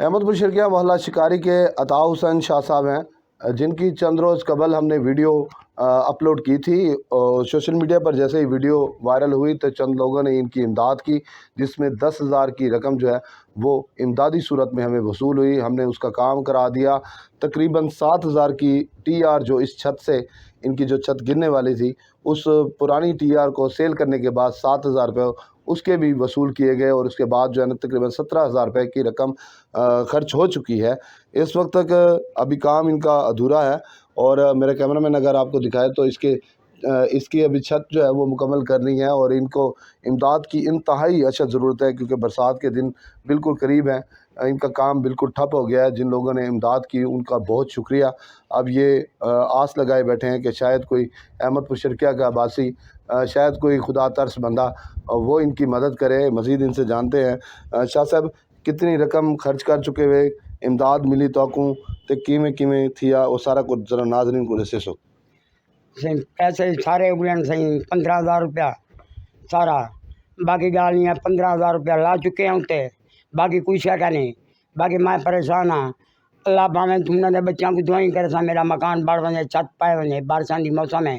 احمد پور شرکیہ محلہ شکاری کے عطا حسین شاہ صاحب ہیں، جن کی چند روز قبل ہم نے ویڈیو اپلوڈ کی تھی، اور سوشل میڈیا پر جیسے ہی ویڈیو وائرل ہوئی تو چند لوگوں نے ان کی امداد کی، جس میں 10,000 کی رقم جو ہے وہ امدادی صورت میں ہمیں وصول ہوئی۔ ہم نے اس کا کام کرا دیا۔ تقریباً 7,000 کی ٹی آر جو اس چھت سے، ان کی جو چھت گرنے والی تھی، اس پرانی ٹی آر کو سیل کرنے کے بعد 7,000 روپے اس کے بھی وصول کیے گئے، اور اس کے بعد جو ہے نا تقریباً 17,000 روپے کی رقم خرچ ہو چکی ہے۔ اس وقت تک ابھی کام ان کا ادھورا ہے، اور میرے کیمرہ مین اگر آپ کو دکھائے تو اس کی ابھی چھت جو ہے وہ مکمل کرنی ہے، اور ان کو امداد کی انتہائی اشد ضرورت ہے، کیونکہ برسات کے دن بالکل قریب ہیں۔ ان کا کام بالکل ٹھپ ہو گیا ہے۔ جن لوگوں نے امداد کی ان کا بہت شکریہ۔ اب یہ آس لگائے بیٹھے ہیں کہ شاید کوئی احمد پور شرکیہ کا باسی، شاید کوئی خدا ترس بندہ وہ ان کی مدد کرے۔ مزید ان سے جانتے ہیں۔ شاہ صاحب کتنی رقم خرچ کر چکے ہوئے، امداد ملی تو کو تے کیویں تھیا وہ سارا کچھ ذرا ناظرین کو دسے سو۔ پیسے سارے اگلن صحیح 15,000 روپیہ سارا، باقی گالیاں 15,000 روپیہ لا چکے ہیں اتنے، باقی کوئی شے کا نہیں۔ باقی میں پریشان ہاں، اللہ بھاویں تم نے بچوں کو دعائیں کرے سا میرا مکان بڑھ وجے، چھت پائے وجے، بارشاں دی موسم ہے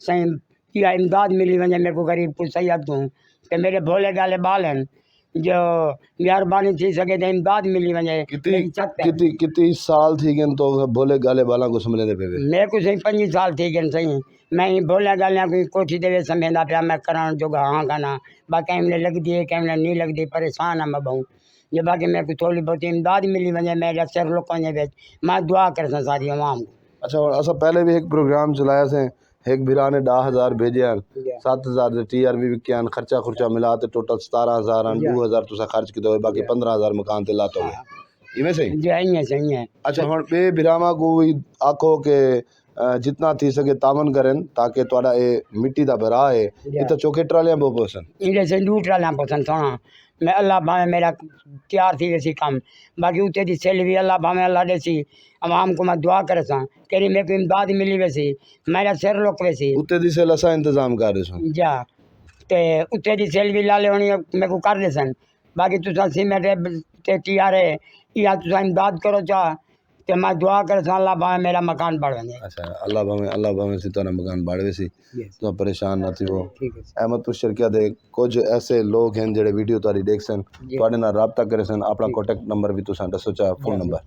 صحیح کیا امداد ملی وجے میرے کو غریب کو سید کو کہ میرے بھولے گالے بال ہیں، جو مہربانی تھی سکے تو امداد ملی وجے۔ کتنی سال تھی گن تو بھولے گالے بالاں کو سمجھنے دے پے؟ میرے کو صحیح 25 سال تھی گن صحیح، میں ہی بھولے گالیاں کو کوٹھی دے سمجھدا پیا میں کران جو ہاں کنا، باقی ہمیں لگ دی ہے کہ ہمیں نہیں لگ دی، پریشان ہاں میں بہوں یہ۔ باقی میرے کو تھوڑی بہت امداد ملی وجے میرے سر لوگوں نے بیچ میں دعا کر سا ساری عوام کو۔ اچھا، اور اسا پہلے بھی ایک پروگرام چلایا سے، ایک بھرا نے 10,000 بھیجے ہیں، 7,000 ٹی آر بھی وکیاں، خرچہ ملا تے ٹوٹل 17,000 2,000 تسا خرچ کیتے ہوئے، باقی 15,000 مکان تے لاتا ہوئے، ایویں صحیح؟ جی صحیح ہے۔ اچھا ہن بے بھراواں کو آکھو کہ جتنا تھی سکے تعاون کرن تاکہ تہاڈا اے مٹی دا بھرا ہے تے چوکھے ٹرالیاں بو پوسن انہیں سے لوٹ رہا پسند سونا میں اللہ بھاویں میرا تیار تھی ویسی کام، باقی اتنے دی سیل بھی اللہ بھاویں اللہ دے سی عوام کو میں دعا کرے سا کہ میرے کو امداد ملی ویسی میرا سر لوک ویسی اتنے دی سیل اسا انتظام کر رہے سن جا تے اتنے دی سیل بھی لالے ہونی میرے کو کر دے سن۔ باقی تسا سیمنٹ تے ٹی آر ہے یا تسا امداد کرو چاہ تے میں دعا کرے سا اللہ بھاویں میرا مکان بڑھ وے۔ اچھا اللہ بھاویں سی تہاڈا مکان بڑھ وے سی تو پریشان نہ تھی وہ۔ احمد پور شرکیہ دے کچھ ایسے لوگ ہیں جڑے ویڈیو تہاڈی دیکھ سن، تہاڈے نال رابطہ کرے سن، اپنا کانٹیکٹ نمبر بھی تساں دسو چاہ فون نمبر؟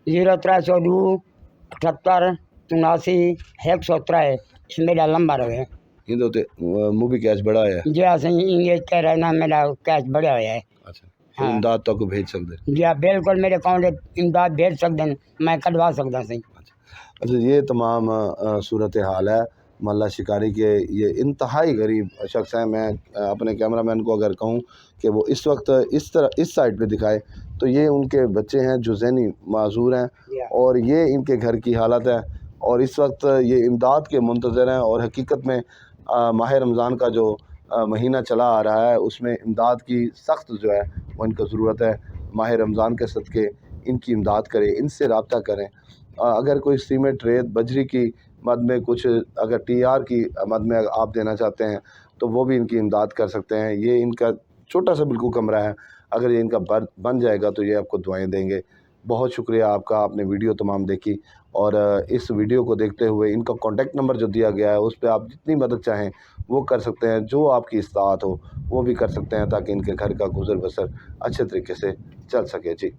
0302 78 79 103 میرا نمبر ہے۔ اندے تے موبی کیش بڑا ہے جی اصل انگلش کہہ رہے نا میرا کیش بڑھیا ہوا ہے۔ اچھا امداد تک بھیج سکتے؟ جی بالکل میرے اکاؤنٹ امداد بھیج سکتے ہیں، میں کٹوا سکتا سی۔ اچھا یہ تمام صورتحال ہے محلہ شکاری کے۔ یہ انتہائی غریب شخص ہیں۔ میں اپنے کیمرہ مین کو اگر کہوں کہ وہ اس وقت اس سائڈ پہ دکھائے تو یہ ان کے بچے ہیں جو ذہنی معذور ہیں، اور یہ ان کے گھر کی حالت ہے، اور اس وقت یہ امداد کے منتظر ہیں۔ اور حقیقت میں ماہ رمضان کا جو مہینہ چلا آ رہا ہے اس میں امداد کی سخت جو ہے وہ ان کو ضرورت ہے۔ ماہ رمضان کے صدقے ان کی امداد کریں، ان سے رابطہ کریں۔ اگر کوئی سیمنٹ ریت بجری کی مد میں کچھ، اگر ٹی آر کی مد میں آپ دینا چاہتے ہیں تو وہ بھی ان کی امداد کر سکتے ہیں۔ یہ ان کا چھوٹا سا بالکل کمرہ ہے، اگر یہ ان کا بن جائے گا تو یہ آپ کو دعائیں دیں گے۔ بہت شکریہ آپ کا، آپ نے ویڈیو تمام دیکھی، اور اس ویڈیو کو دیکھتے ہوئے ان کا کانٹیکٹ نمبر جو دیا گیا ہے اس پہ آپ جتنی مدد چاہیں وہ کر سکتے ہیں، جو آپ کی استطاعت ہو وہ بھی کر سکتے ہیں، تاکہ ان کے گھر کا گزر بسر اچھے طریقے سے چل سکے۔ جی